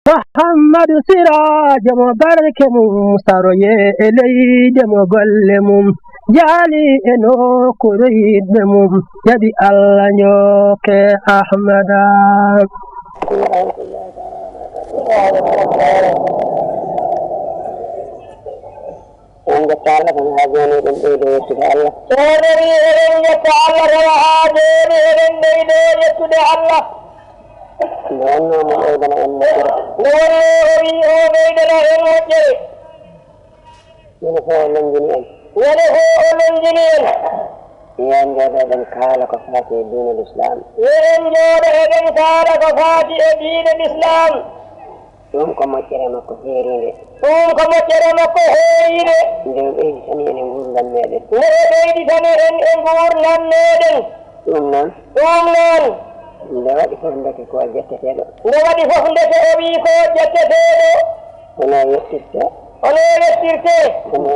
محمد سراج مبارك مستروي إلي دم قلمم جالي إنو كريد مم يدي الله نيوك أحمد عند تعالى من هذين البيت يتعالى سوري إن يتعالى هذين البيت يتعالى لأنه من أيضا المجر نوري أبيدنا المجر ينفع الانجنين ين جود أن قال كفاتي دين الإسلام دين الإسلام يوم كما كرم كثيرين دين إيه سنين نقول لميدن يوم نان لوادي فهندك كو جتتيدو أنا يسرت أنا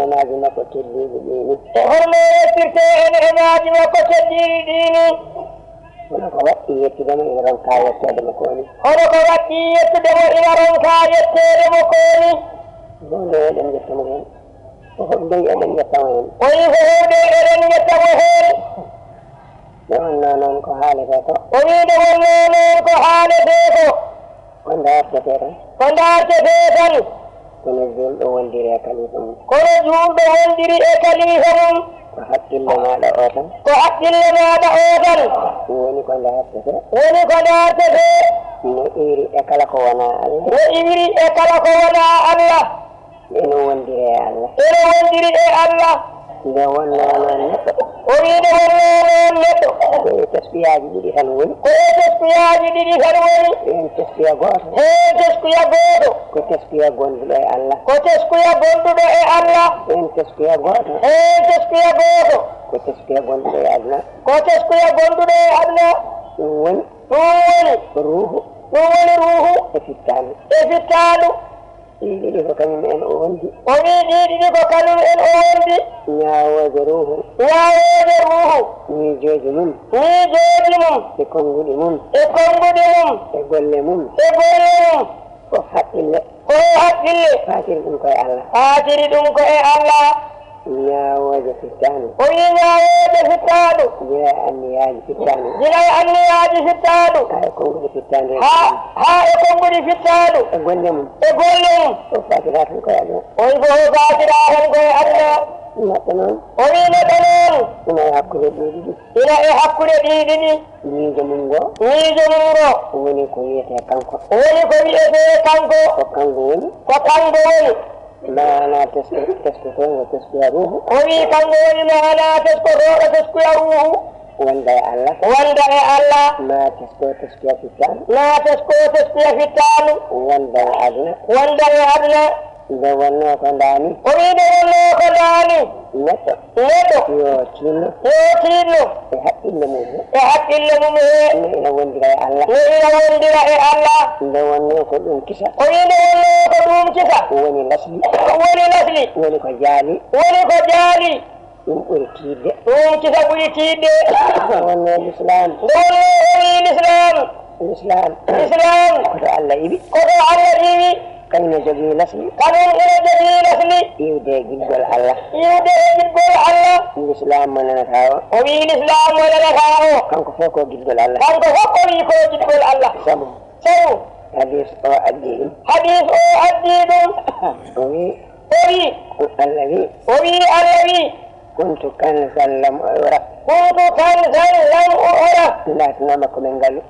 ناجم كتير ديني أنا قوات يتدم إلى رنكاية تدم كوني بقول أدم يتمين وهم أدم يتمين لأننا ننكو حالفته كندار كتير كنزول دوندري أكليهم وحق لما لأوتن وني كندار كتير نئيري أكلك وانا الله إنو وندري الله دوانا نتو تسبيح جديد هنوي تسبيح غور تسبيح غور الله تسبيح غور وين روح افيتانو إلي فكانوا من أوندي يا وزروه نيجوز من يكون قدمون يقول وحق الله فاتر دمك الله يا وجه فتانو جاء أني هذه فتانو يكون فتانو يقول لهم وفاترات القيادة نتنون إنا يحكو لديدني نيجو منغو وني كويته كانكو وكانغو ما لا تسكتون وتسكيروه ما لا تسكيروه وندى الله ما تسكو تسكيا فتان وندى أدنى دوانا كنداني نتو يوتينو يحق اللمو إلى وندى الله دوانا كلهم كسا وني لسلي وني كجالي وني كيد وني الإسلام كتو الله إبي كان يجي لسلي يودي جدول الله الإسلام ولا نتاو كان كفوكو جدول الله سبو حديث أو الدين الذي كنت كنزا لم أعرف لا تنامك من قلب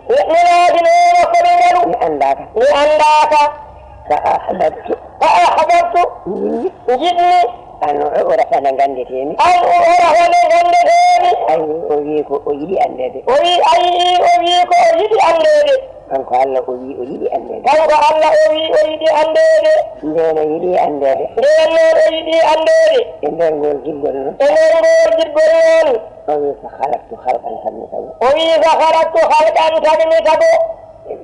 لأنداك فأحببت جدني أن أعرف أنا غندتيني أي أجيدي أندادي kanko Allah o yiɗi andede nden o yiɗi andede e nder ngol jiggol noon o wi ko halaktu halqan tanmi tabo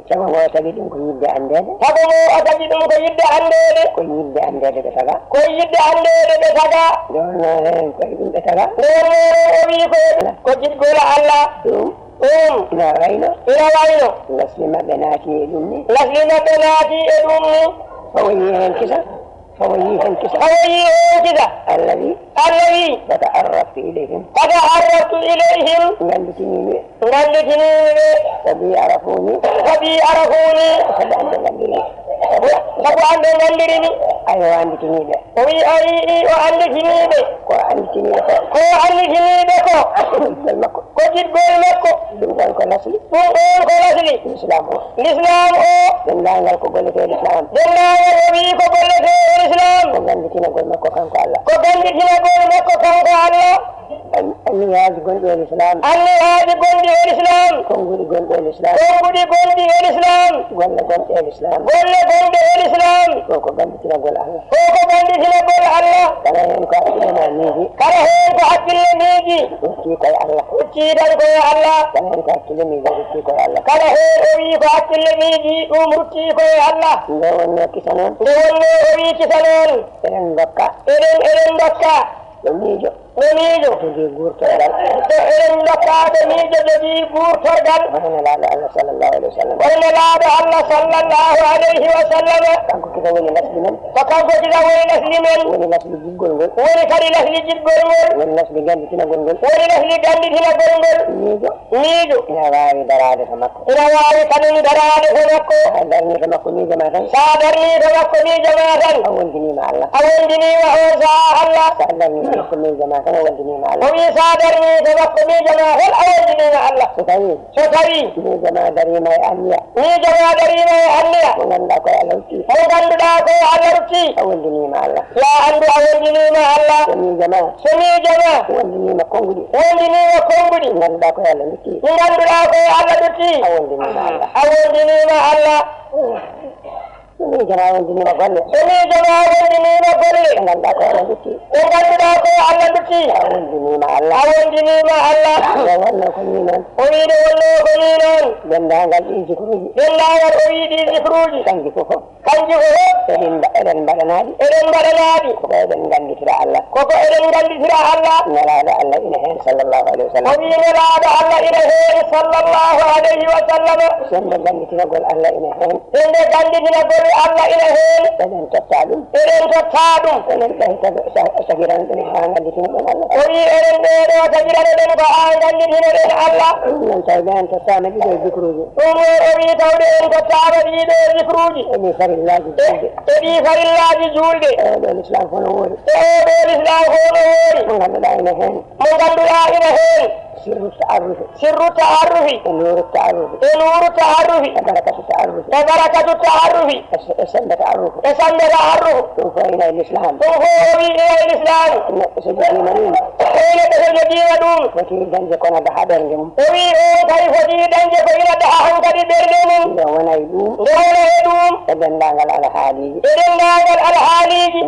sabu mo tagi ɗum ko yidde andede ko yidde andede ɓe taga ɗon hen koye ɗum ɓe taga ko jiggol Allah ɗum ina wayno laslima ɓe naati e ɗum ni fawoyi hen kisa Allah wi fata'arraftu ilayhim ganditiniɓe sabi arafuni sabu ande gandirini ayo anditiniɓe o wi o anditiniɓe ko anditiniɓe ko jiɗgol makko ɗum ɗon ko lasli l'islam o dendagal ko gollete l'islam o wi ko gollete l'islam ko ganditinagol makko kanko Allah anniyaji gonɗi e l'islam konguɗi gonɗi e l'islam golle gonɗe e l'islam koko ganditinagol Allah kala hen ko hakkille miiji utti koye Allah kala hen ko hakkille miiji utti koye Allah nde wonno kisa noon eɗen dokka ɗo miijo jogii guurtorgal wonno laaɗo Allah sallallahu alayhi wa sallam kanko kisa woni lasli men woni lasli jiggol ngol woni lasli ganditinagol ngol miijo ina waawi daraade to makko sa darni to makko miijo ma tan a wondinima Allah sa darni to makko miijo ma tan a wondinima Allah so tawi miijo ma darima e anniya mo ganduɗa koye Allah rutti a wondinima Allah so miijo ma wondinima konguɗi ganduɗa koye Allah dutti a wondinima Allah miijo ma wondinima golle ganduɗa koye Allah dutti a wondinima Allah nde wonno ko ni noon dendagal ɗi zikruji kanji fof eɗen mbaɗanaɗi koko eɗen ganditira Allah nelaɗo Allah ina hen sallallahu alayhi wa sallam sende ganditiragol Allah ina hen eɗen totta ɗum enen ɓeyta sagirano ɗen ha ganditina ɗen Allah non tawi ɓe en tottama ɗiɗo zikruji emi farillaji julde ɗo l'islam fono woori mo ganduɗa ina hen sirru ta'arrufi e nuru ta'arrufi e barakatu ta'arrufi e sende ta'arrufu ɗum fo ina e l'islam neɗɗo so joguima ɗum foti dañde kono daha ɓernde mum nde wonayi ɗum e dendagal alhaaliji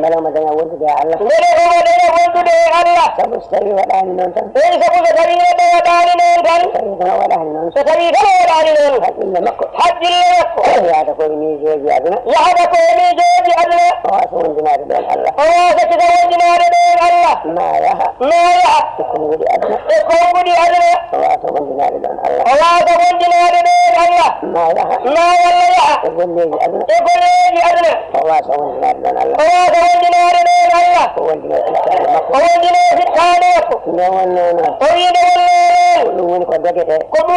beele mo daña wondude e Allah sabu so tawi waɗani noon tan so tawi kono waɗani noon haqqille makko yahata koye miijoji aduna o wasa wondinade ɗon Allah ma yaha e konguɗi aduna o wasa wondinade ɗon Allah ma yaha e golleji aduna o wasa wondinade ɗon Allah o wondino fittade makko nde wonno noon ko ɗum woni ko dogete koko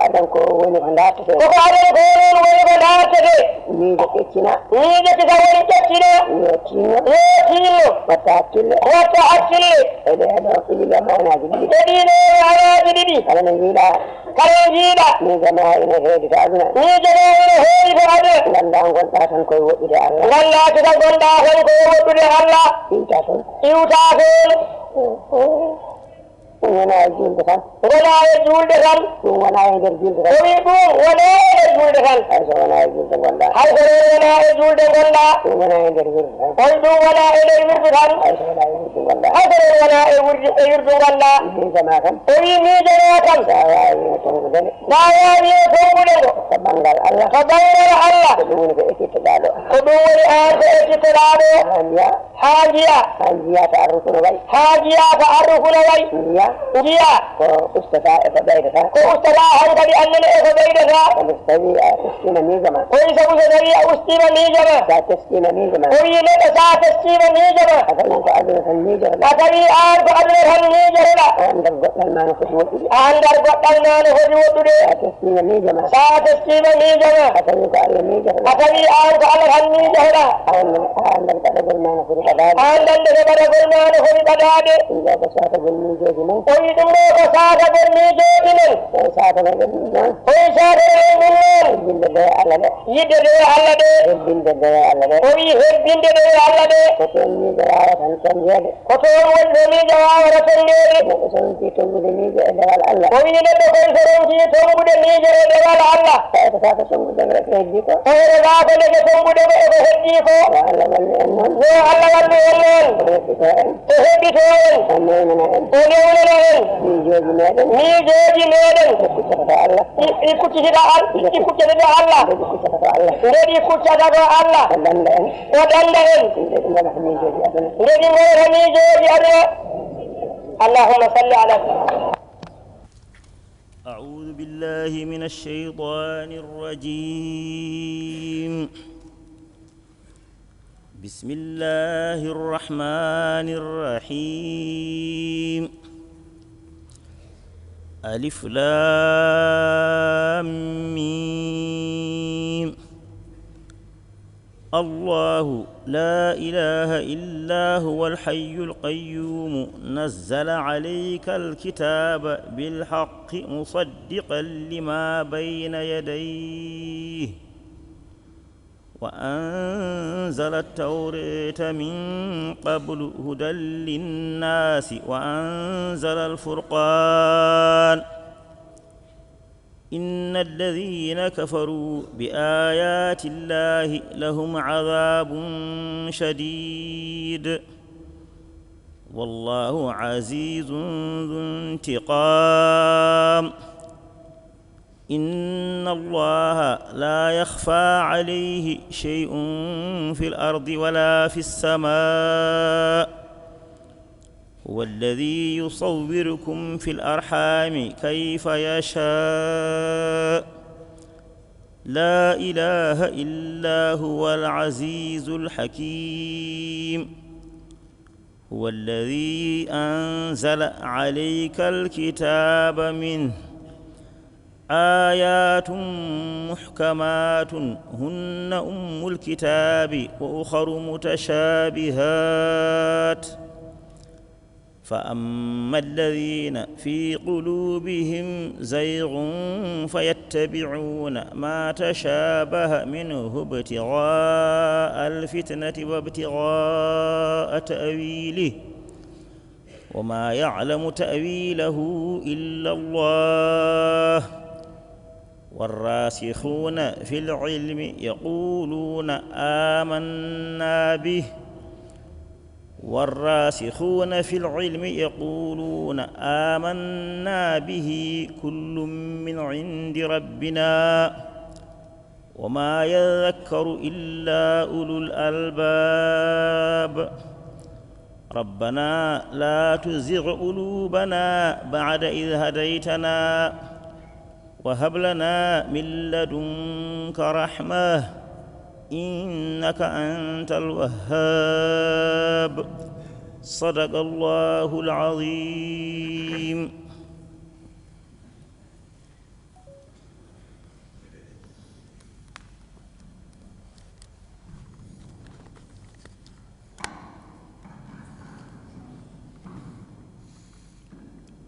adan ko woni ko dartete miijo ƴeccina yo tinno watta hakkille e ɗeɗo ɗiɗi manaji ɗiɗi kala no jiiɗa miijo ma ina heedi to aduna ganda gonɗa tan koye woɗɗude Allah iwta toon ɗum wona e julde tan ɗum wona e nder julde tan hayso wona e julde gonɗa ɗum wona e nder wirde tan hayso wona e wirde gonɗa miijo ma tan sa wawi tongude ngo ko banggal Allah ko ɗum woni ko ekkittoɗa ɗo ha jiya ta arrufu no wayi وبيا واستفاء فبيدها واستراحا قد أننا فبيدها والاستوي تسكين ميزما ويسوي سريع واستيما ميجما تسكين ميزما ويلك ساعة استيما ميجما أفلنك أدرك الميزما أتبي آرك أدرك الميجما عند القطع المعنى خطوة عند القطعنا نهج وطري تسكين ميزما ساعة استيما ميجما أفلنك أدرك الميزما أتبي آرك أدرك الميجما عند القطع المعنى خطوة عند القطعنا نهج بداد إذا بساط بالميزة ويدمو فساعة بالميجما وساط بالميزة ويساعد المؤمنين بالله على ذلك يدري على ذلك بالله على ذلك ويهب على ذلك وتنمي جوارة تنجل وتوم والدمي جوارة تنجل وسنتي تنجل دوال الله وينبو كيسرون في تنبو دمي دوال الله فأتفاك تنجل دمرك هديكو فإذا لك تنبو دمي هديكو وعلم الأمن وعلم الأمن تهدي توين ونيونين ونيونين ميجوجي ميدن ikuti da Allah ngedi kuccata ko Allah o danda en ngedi ngora miijoji aduna اللهم صل على أعوذ بالله من الشيطان الرجيم بسم الله الرحمن الرحيم ألف لام ميم الله لا إله إلا هو الحي القيوم نزل عليك الكتاب بالحق مصدقا لما بين يديه وأنزل التوراة من قبل هدى للناس وأنزل الفرقان إن الذين كفروا بآيات الله لهم عذاب شديد والله عزيز ذو انتقام إن الله لا يخفى عليه شيء في الأرض ولا في السماء هو الذي يصوركم في الأرحام كيف يشاء لا إله إلا هو العزيز الحكيم هو الذي أنزل عليك الكتاب منه آيات محكمات هن أم الكتاب وأخر متشابهات فأما الذين في قلوبهم زيغ فيتبعون ما تشابه منه ابتغاء الفتنة وابتغاء تأويله وما يعلم تأويله إلا الله والراسخون في العلم يقولون آمنا به كل من عند ربنا وما يذكر إلا أولو الألباب ربنا لا تزغ قلوبنا بعد إذ هديتنا وهب لنا من لدنك رحمة إنك أنت الوهاب صدق الله العظيم.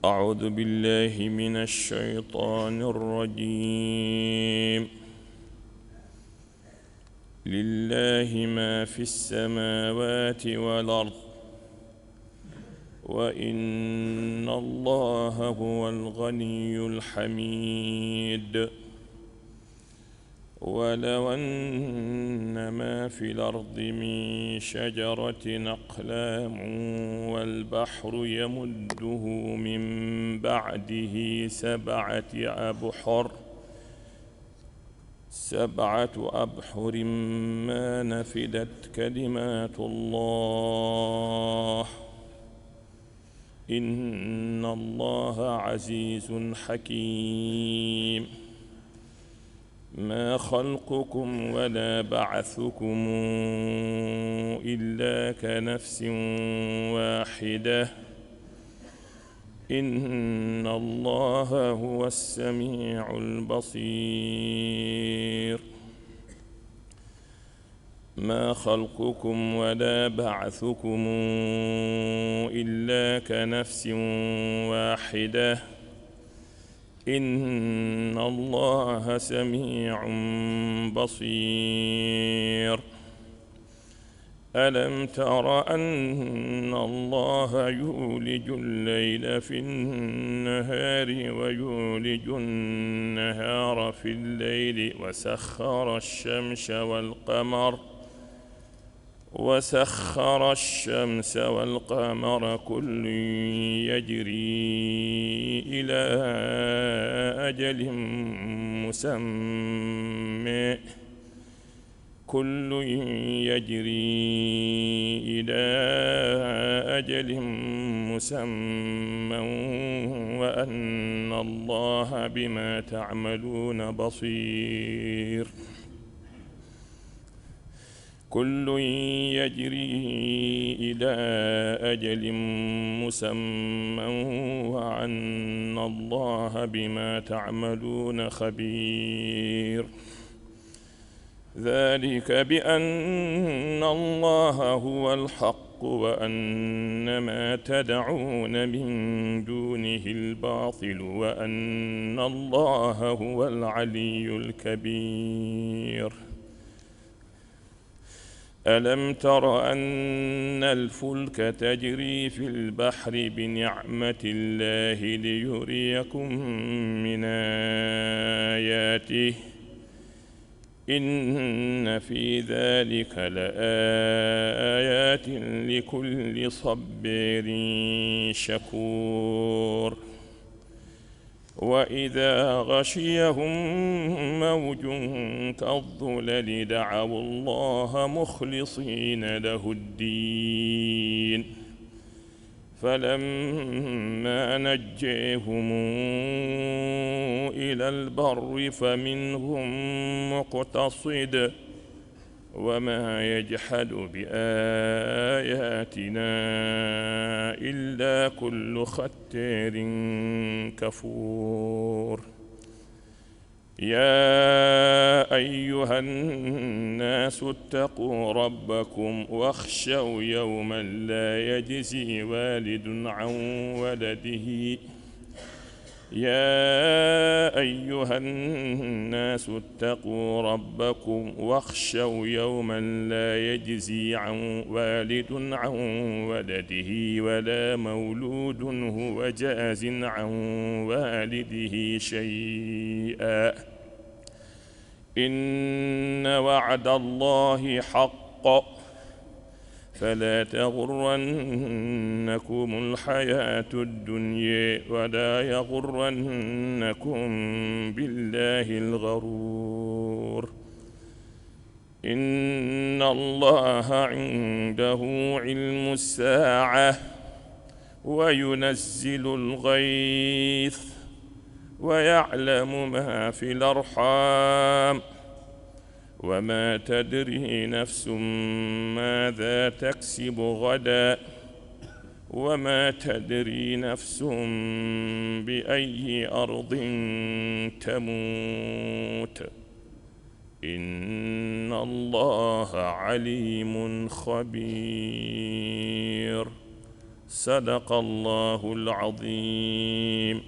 أعوذ بالله من الشيطان الرجيم. لله ما في السماوات والأرض وإن الله هو الغني الحميد. ولو أن ما في الأرض من شجرة أقلام والبحر يمده من بعده سبعة أبحر ما نفدت كلمات الله إن الله عزيز حكيم ما خلقكم ولا بعثكم إلا كنفس واحدة إن الله هو السميع البصير ما خلقكم ولا بعثكم إلا كنفس واحدة إن الله سميع بصير ألم تر أن الله يولج الليل في النهار ويولج النهار في الليل وسخر الشمس والقمر كل يجري إلى أجل مسمى وأن الله بما تعملون بصير كل يجري إلى أجل مسمى وأن الله بما تعملون خبير ذلك بأن الله هو الحق وأن ما تدعون من دونه الباطل وأن الله هو العلي الكبير ألم تر أن الفلك تجري في البحر بنعمة الله ليريكم من آياته إن في ذلك لآيات لكل صبار شكور وإذا غشيهم موج كالظلل دعوا الله مخلصين له الدين فلما نجيهم إلى البر فمنهم مقتصد وما يجحد بآياتنا إلا كل ختار كفور يا أيها الناس اتقوا ربكم واخشوا يوما لا يجزي والد عن ولده يا أيها الناس اتقوا ربكم واخشوا يوما لا يجزي عن والد عن ولده ولا مولود هو جاز عن والده شيئا إن وعد الله حق فلا تغرنكم الحياة الدنيا ولا يغرنكم بالله الغرور إن الله عنده علم الساعة وينزل الغيث ويعلم ما في الأرحام وما تدري نفس ماذا تكسب غدا وما تدري نفس بأي أرض تموت إن الله عليم خبير صدق الله العظيم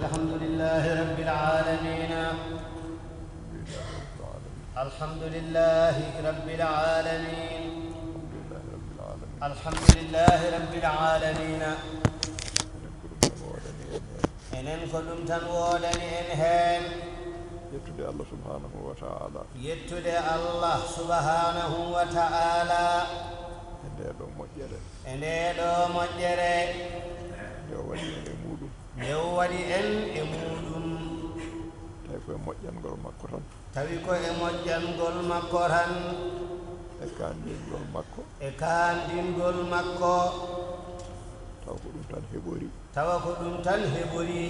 الحمد لله رب العالمين الحمد لله رب العالمين الحمد لله رب العالمين enen ko ɗum tan woodani en heen yettude Allah subhanahu wa ta'ala yettude Allah subhanahu wa ta'ala e nde ɗo moƴƴere nde o waɗi en e muɗum tawi koye moƴƴangol makko tan tawi ko e moƴƴangol makko tan e kandingol makko e kandingol makko taw ko ɗum tan heɓori tawa ko ɗum tan heɓori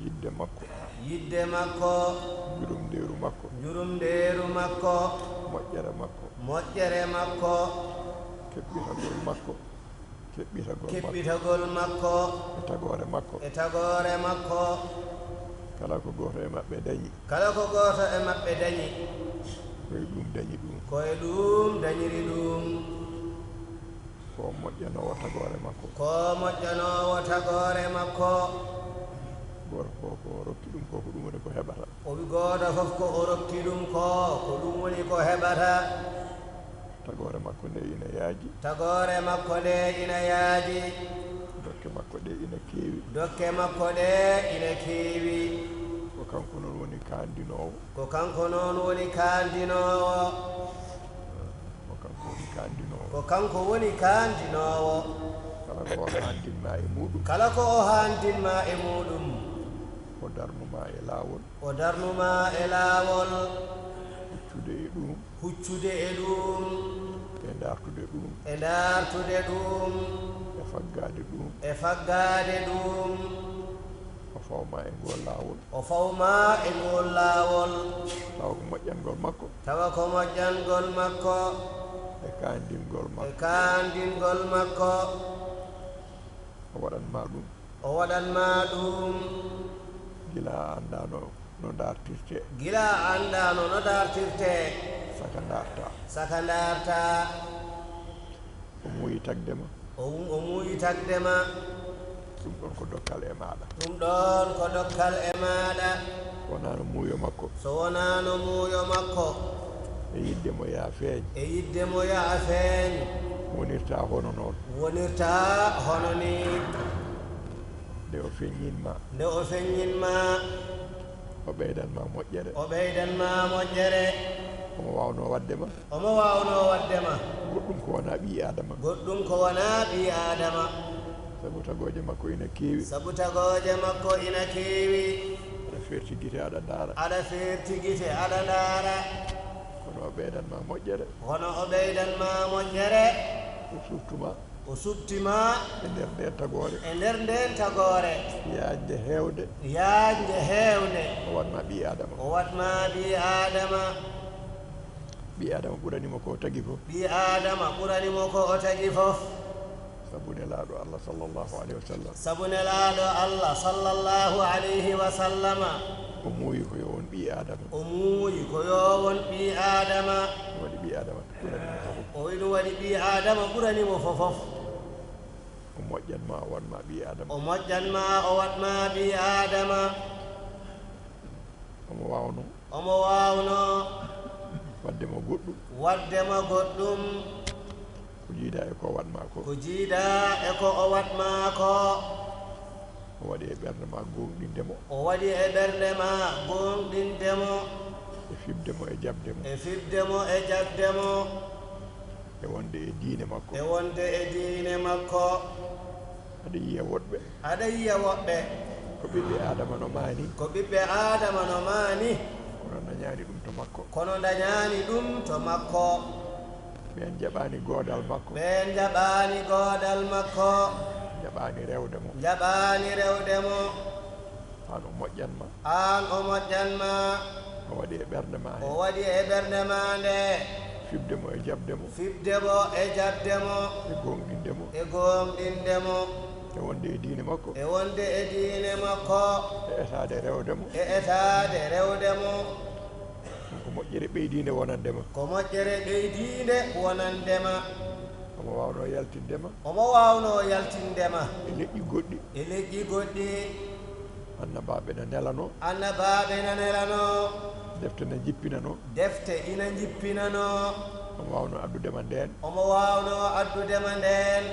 yidde makko yidde makko jurumndeeru makko jurumndeeru makko moƴƴere makko moƴƴere makko keɓɓitagol makko keɓɓitagol makko e tagore makko e tagore makko kala ko goto e maɓɓe dañi kala ko goto e maɓɓe dañi koye ɗum dañi ɗum koye ɗum dañiri ɗum ko moƴƴanowo tagore makko ko moƴƴanowo tagore makko goto fof ko rokki ɗum ko ɗum woni ko heɓata o wi goto fof ko o rokki ɗum ko ɗum woni ko heɓata tagore makko nde ina yaaji tagore makko nde ina yaaji dokke makko ɗe ina keewi dokke makko ɗe ina keewi ko kanko noon woni kandinowo ko kanko noon woni kandinowo ko kanko woni kandinowo ko kanko woni kandinowo kala ko o handinma e muɗum kala ko o handinma e muɗum o darnuma e laawol o darnuma e laawol huccude e ɗum huccude e ɗum e dartude ɗum e dartude ɗum e faggade ɗum e faggade ɗum o fawma e ngol laawol o fawma e ngol laawol tawa ko moƴƴangol makko tawa ko moƴƴangol makko e kandingol e makko kandingol makko o waɗanma ɗum o waɗanma ɗum gila anda no dartirte gila andano no dartirte saka darta saka darta o muuyi tagdema o muuyi tagdema ɗum ɗon ko dokkal e maɗa ɗum ɗon ko dokkal e maɗa wonano muuyo makko so wonano muuyo makko e yidde mo yaa feeñ e yidde mo yaa feeñ wonirta hono noon wonirta hono ni nde o feññinma nde o feññinma o ɓeydanma moƴƴere o ɓeydanma moƴƴere omo wawno waddema omo wawno waddema goɗɗum ko wona ɓi adama goɗɗum ko wona ɓi adama sabu tagoje makko ina keewi sabu tagoje makko ina keewi aɗa fertigite aɗa daara aɗa fertigite aɗa daara kono o ɓeydanma moƴƴere hono o ɓeydanma moƴƴere o suftuma o subtima e nder nden tagore e nder nden tagore yaajde heewde yaajde heewde o watma ɓi adama o watma ɓi adama ɓi adama ɓuranimo ko tagui fof ɓi adama ɓuranimo ko o tagui fof sabu nelaɗo allah sallllahu alayhi wa sallam sabu nelaɗo allah sallllahu alayhi wa sallama o muuyi ko yo won ɓi adama o muuyi ko yo won ɓi adama waɗi ɓi adama ɓuranimo fofof o ɗum waɗi ɓi adama ɓuranimo fofof o moƴƴanma o watma ɓi adama o moƴƴanma o watma ɓi adama omo wawno omo wawno waddemo goɗɗum waddema goɗɗum ko jiida e ko watma ko ko jiida e ko o watma ko o waɗi e ɓerde ma gonɗindemo o waɗi e ɓerde ma gonɗindemo e fibdemo e jabdemo e fibdemo e jabdemo e wonde e diine makko e wonde e diine makko aɗa yiya woɗɓe aɗa yiya woɓɓe ko ɓiɓɓe adama no maani ko ɓiɓɓe adama no maani kono dañani ɗum to makko kono dañani ɗum to makko ɓen jaɓani godal makko ɓen jaɓani godal makko jaɓani rewde mo jaɓani rewde mo an o moƴƴanma an o moƴƴanma o waɗi e ɓerde ma o waɗi e ɓerde ma nde fibdemo e jabdemo fibdemo e jabdemo e gonɗindemo e gonɗindemo e wonde e diine makko e wonde e diine makko e etade rewdemo e etade rewdemo ɗum ko moƴƴere ɓeydinde wonandema ko moƴƴere ɓeydinde wonandema omo wawno yaltindema omo wawno yaltindema e leƴƴi goɗɗi e leƴƴi goɗɗi annabaɓe ne nelano annabaɓe ne nelano defte ne jippinano defte ina jippinano omo wawno addudema nden omo wawno addudema nden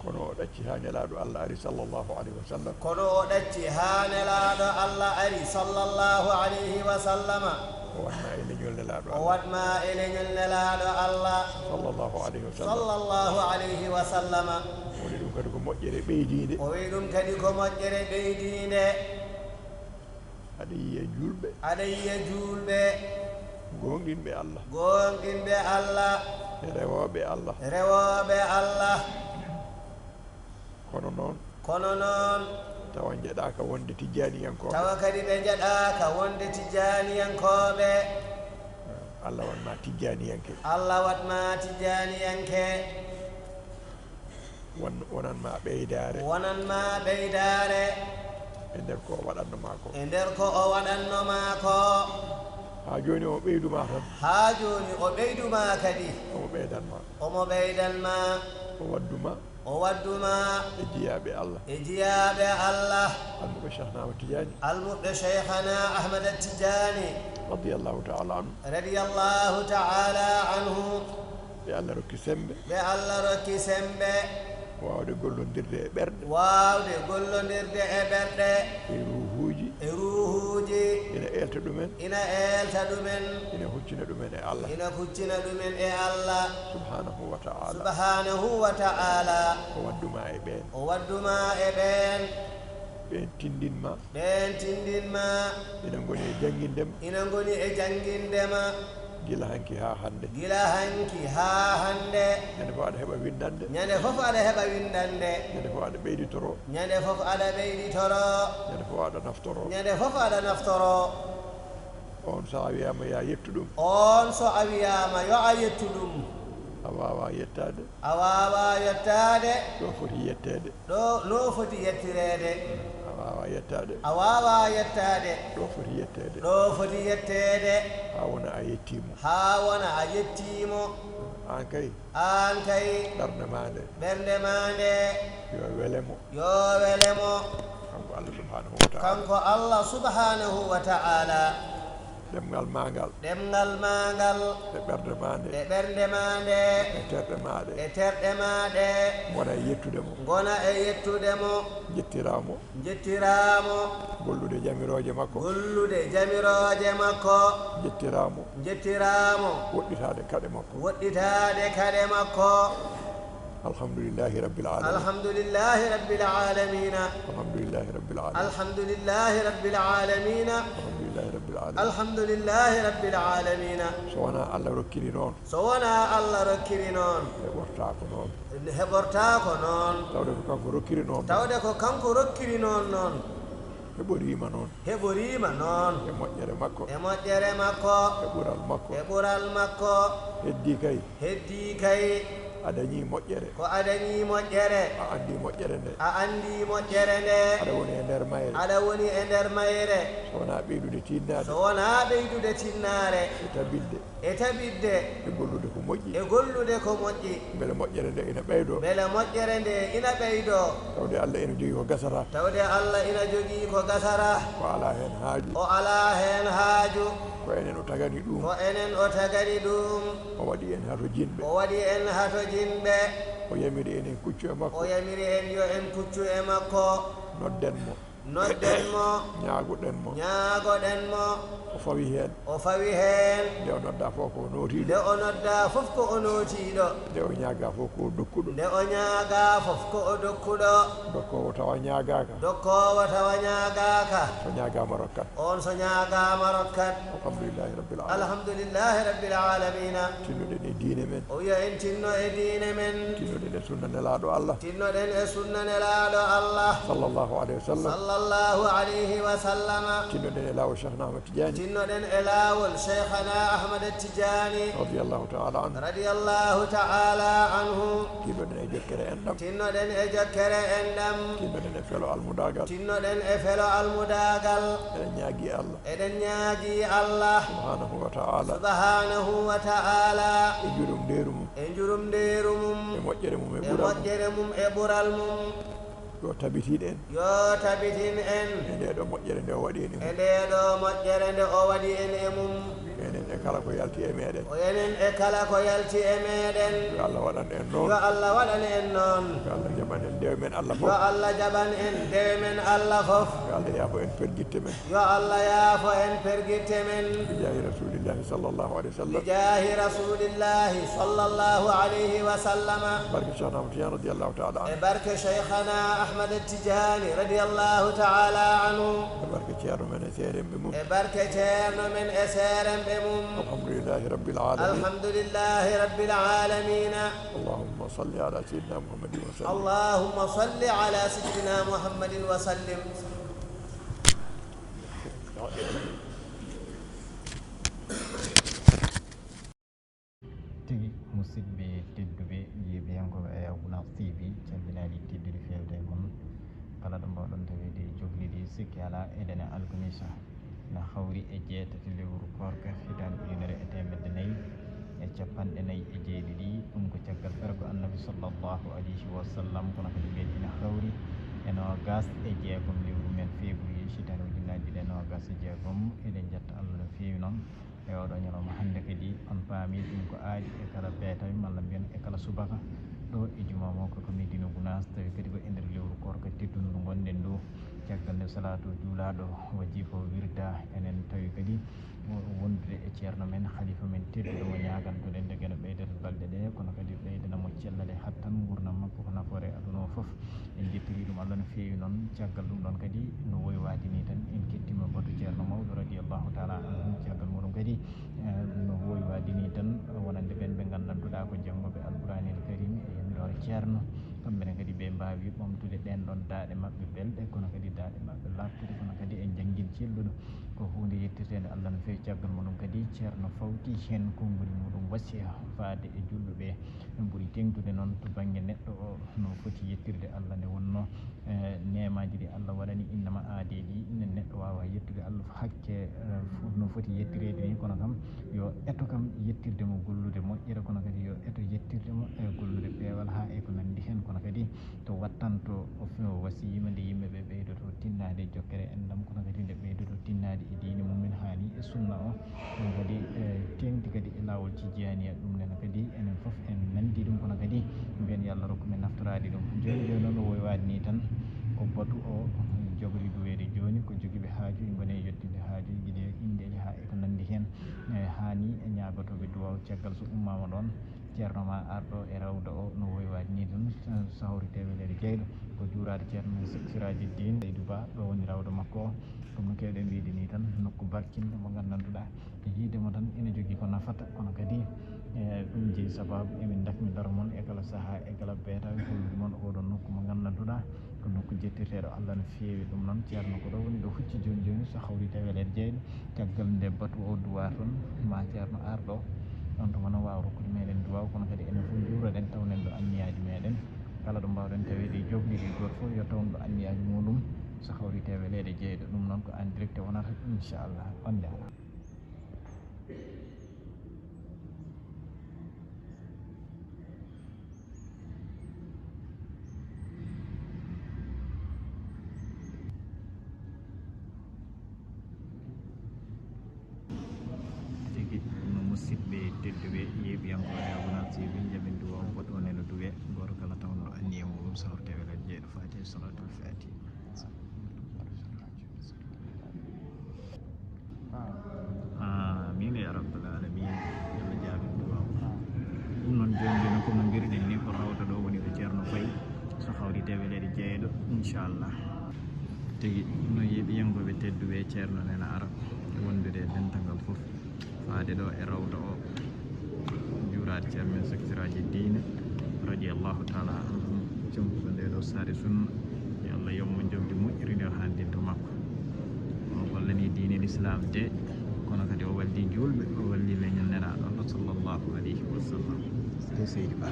kono o ɗacci ha nelaɗo allah ari sallllahu alayhi wa sallam kono o ɗacci ha nelaɗo allah ari sallllahu alayhi wa sallama o watma e leñol nelaɗo o watma e leñol nelaɗo allah sallllahu alayhi wa sallam sallllahu alayhi wa sallama woni ɗum kadi ko moƴƴere ɓeydinde o wi ɗum kadi ko moƴƴere ɓeydinde aɗa yiya julɓe aɗa yiya julɓe gonɗinɓe Allah gonɗinɓe Allah e rewoɓe Allah rewoɓe Allah kono noon tawa jeɗaka wonde tijjaniyankoɓe tawa kadi ɓe jeɗaka wonde tijjaniyankoɓe Allah watma tijjaniyanke Allah watma tijjaniyanke wonanma ɓeydare e nder ko waɗannoma ko ha joni o ɓeyduma tan kadi omo ɓeydanma o wadduma e jiyaɓe Allah almuɓe cheikhana ahmad tijani radiyallahu ta'ala anhu ɓe Allah rokki sembe wawde gollodirde e ɓerɗe e ruhuji ina elta ɗumen ina huccina ɗumen e Allah subhanahu wa ta'ala o wadduma e ɓen ɓen tindinma ina goni e janguindema gila hanki ha hande ñande fof aɗa heɓa windande ñande fof aɗa ɓeyditoro ñande fof aɗa naftoro on so a wiyama ya yettu ɗum yo a yettu ɗum a wawa yettade ɗo foti yettirede a wawa yettade ɗo foti yettede ha wona a yettimo an kay ɓernde ma nde yo welemo kanko Allah subhanahu wa ta'ala ɗemgal magal e ɓerde ma nde e terɗe maɗe gona e yettudemo jettiramo gollude jamiroje makko jettiramo woɗɗitade kaɗe makko alhamdulillahi rabbil alamin so wona Allah rokkiri noon heɓortako noon tawde ko kanko rokkiri noon heɓorima noon e moƴƴere makko e ɓural makko heddi kay a dañi moƴƴere a andi moƴƴere nde aɗa woni e nder mayre so wona ɓeydude tinnare e tabidde e gollude ko moƴƴi beele moƴƴere nde ina ɓeydo tawde Allah ina jogii ko gasara o ala hen haaju ko enen o tagani ɗum o waɗi en hato jinɓe o yamiri en kuccu e makko noddenmo ñaagoɗenmo o fawi heen nde o nodda fof ko o nootiiɗo nde o ñaaga fof ko o dokkuɗo dokkowo tawa ñaagaka so ñaagama rokkat alhamdulillahi rabbil alamin tinnoɗen e diine men o wiya en tinno e diine men tinnoɗen e sunna nelaɗo Allah sallallahu alayhi wa sallam tinnoɗen e lawol cheikhna ahmad tijani radiyallahu ta'ala anhu tinnoɗen e jokkere enɗam tinnoɗen e felo almudagal eɗen ñaagui Allah subhanahu wa ta'ala e jurum ndeeru mum e moƴƴere mum e ɓural mum yo tabitin en e ndeɗo moƴƴere nde o waɗi en e mum enen e kala ko yalti e meɗen o enen e kala ko yalti e meɗen yo Allah waɗan en noon yo Allah waɗan en noon yo Allah jaɓan en dewe men Allah yo fof Allah jaɓan en dewe men Allah fof yo Allah yaafo en pergitte men yo Allah yaafo en pergitte men bijahi rasulillahi sallallahu alayhi wa sallam bijahi rasulillahi sallallahu alayhi wa sallama barke Cheikh Ahmad Tidiane radiyallahu ta'ala e barke Cheikhana Ahmad Tidiane radiyallahu ta'ala anhu e barke ceerno men e seeremɓe mum e barke ceerno men e seeremɓe mum alhamdulillahi rabbil alamin alhamdulillahi rabbil alamin allahumma salli ala sayyidina muhammadin wa sallim allahumma salli ala sayyidina muhammadin wa sallim tigi musidɓe tedduɓe yiɓeyankoɓe Ayabouna TV calminaɗi teddude fewde moon kala ɗo mbawɗon tawede jogliɗi sikki ala eɗene alkamisa na hawri e jeetati lewru korka hitande ujunere e temedde nayyi e capanɗe nayyi e jeeɗiɗi ɗum ko caggal ɓergo annabi sallllahu alayhi wa sallam kono kadi mbiyen ina hawri e nogas e jeegom lewru men février hitande ujunnaje ɗiɗi e nogas e jeegom eɗen jetta Allah no fewi noon e oɗo ñalawma hannde kadi on paami ɗum ko aadi e kala beetawi malla mbiyen e kala subaka ɗo e jumamo koko Médina Gounass tawi kadi ko e nder lewru korka teddudu ndu gonɗen ɗo caggal nde salatu juulaɗo wajifo wirda enen tawi kadi wondude e ceerno men halifa men tedduɗo mo ñagantoɗen ndegeno ɓeydata balɗe ɗe kono kadi ɓeydanamo cellale hattan gurdam makko ko nafoore aduna o foof en jettiri ɗum Allah no fewi noon caggal ɗum ɗon kadi no woywadi ni tan en kettima batu ceerno mawɗo radiallahu taala anhu caggal muɗum kadi no woywadi ni tan wonande ɓen ɓe gandanduɗa ko janggoɓe alqouranil karim e yamirore ceerno kamɓene kadi ɓe mbawi ɓamtude ɗen ɗon daaɗe mabɓe belɗe kono kadi daaɗe mabɓe laftude kono kadi en janggui celluɗo ko hunde yettirtede Allah no fewi caggal muɗum kadi ceerno fawti hen konnguli muɗum wasiya faade e julɓeɓe en ɓuuri tengtude noon to banggue neɗɗo o no foti yettirde Allah nde wonno nemaji ɗi Allah waɗani innama aade ɗi ine neɗɗo wawa yettude Allah hakke no foti yettirede ni kono kam yo eto kam yettirde mo gollude moƴƴere kono kadi yo eto yettirde mo e gollude peewal ha e ko nandi hen kono kadi to wattanto wasiyima nde yimɓeɓe ɓeydoto tinnade jokkere endam kono kadi nde ɓeydoto tinnade e diine mumen haali e sunna o ɗum kadi tengti kadi e lawol tijaniya ɗum nena kadi enen foof en nandi ɗum kono kadi mbiyen yo Allah rokku men naftorade ɗum joni joni noon no woywade ni tan ko batu o jogori duwede joni ko joguiɓe haaju gone yettinde haaju guiɗe indeje ha e ko nandi hen hani e ñagotoɓe duwaw caggal so ummama ɗon ceerno ma arɗo e rawda o no woywade ni tan sahawrite welede jeyɗo ko juurade ceerno men Siraji Dine Seydou Ba ɗo woni rawda makko o ɗum no kewɗen wiide ni tan nokku barkinde mo gandanduɗa e yiidemo tan ina jogui ko nafata kono kadi ɗum jeeyi sababu emin dakmi daro moon e kala saaha e kala beetawi hollude moon oɗon nokku mo gandanduɗa ko nokku jettirteɗo Allah no fewi ɗum noon ceerno ko ɗo woni ɗo hucci joni joni so hawrite welede jeyɗo caggal nde batu o duwa toon ma ceerno arɗo on tuma noon wawa rokkude meɗen duwaw kono kadi enen fof juuroɗen tawnen ɗo anniyaji meɗen kala ɗo mbawɗen tawede jogliɗi goto fof yo tawn ɗo anniyaji muɗum so hawrite welede jeyɗo ɗum noon ko en direct wonata inchallah on jarama musidɓe tedduɓe yeeɓiyankoɓe Ayabouna TV jaɓen duwaw goɗɗo neno duwe goto kala tawno anniya muɗum so hawrite welede jeyɗo fatiha salatul fatiha amin ya rabbal alamin Allah jaaɓi duwaw ɗum noon joni joni kono mbirɗen ni ko rawda ɗo woni ɗo ceerno Faye so hawrite welede jeyɗo inchallah tigui no yeeɓiyankoɓe tedduɓe ceerno nena ara wondude dental foof faade ɗo e rawda o juurade ceerno men Siraji Dine radiallahu taala anhum jonkuɗo nde ɗo saare sunna yo Allah yommo jawdi moƴƴiri nde handinto makko o wallani diine l'islam de kono kadi o walli julɓe o walli leñol neraɗo Allah sallllahu alayhi wa sallam e seydi Ba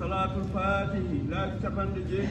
صلاة الفاتح لا تفند جيد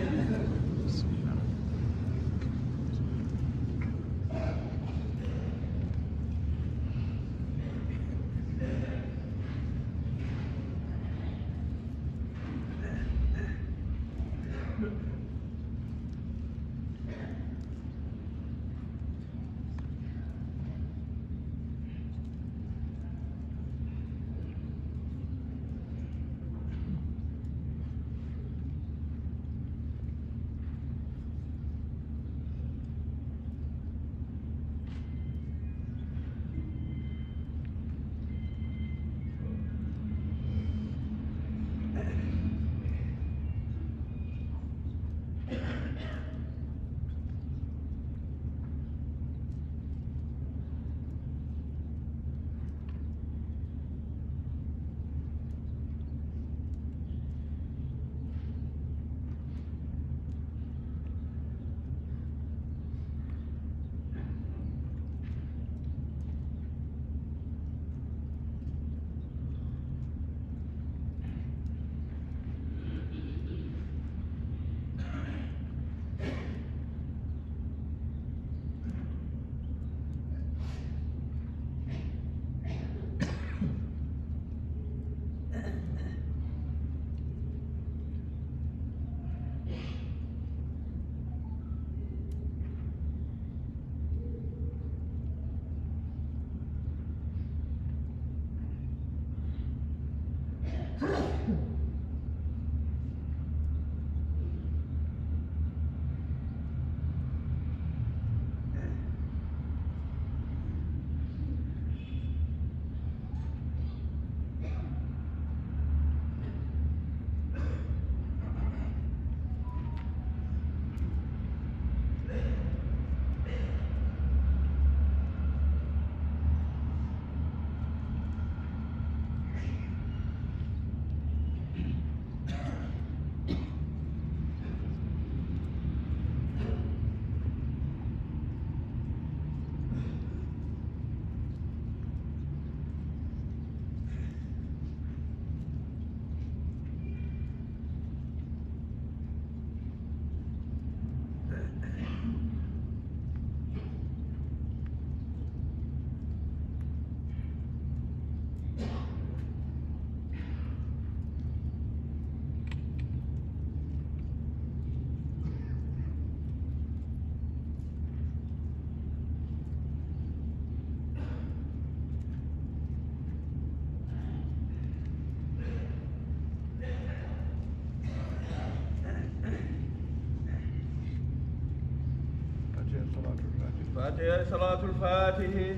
فاتحة صلاة الفاتح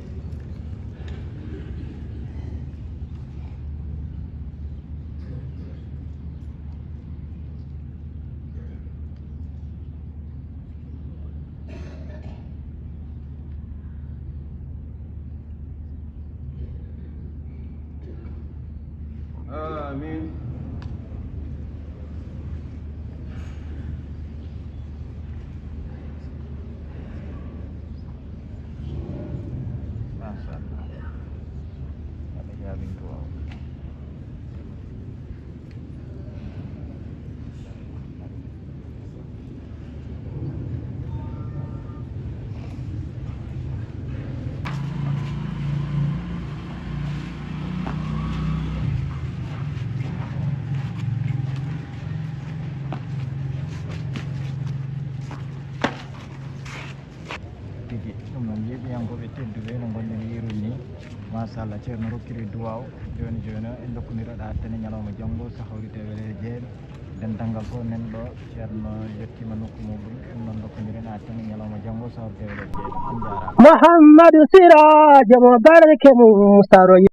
آمين. Masalah cerno rokkiri duwaw joni joni en dokkodiraɗa tene ñalawma janggo sahawrite wele jeeɗe dental fof nan ɗo ceerno yettima nokku muɗum ɗum noon dokkodiren ha tene ñalawma janggo sahawrite wele jeeɗe on jarama Muhammadu Sirajo mo barke mum saroyi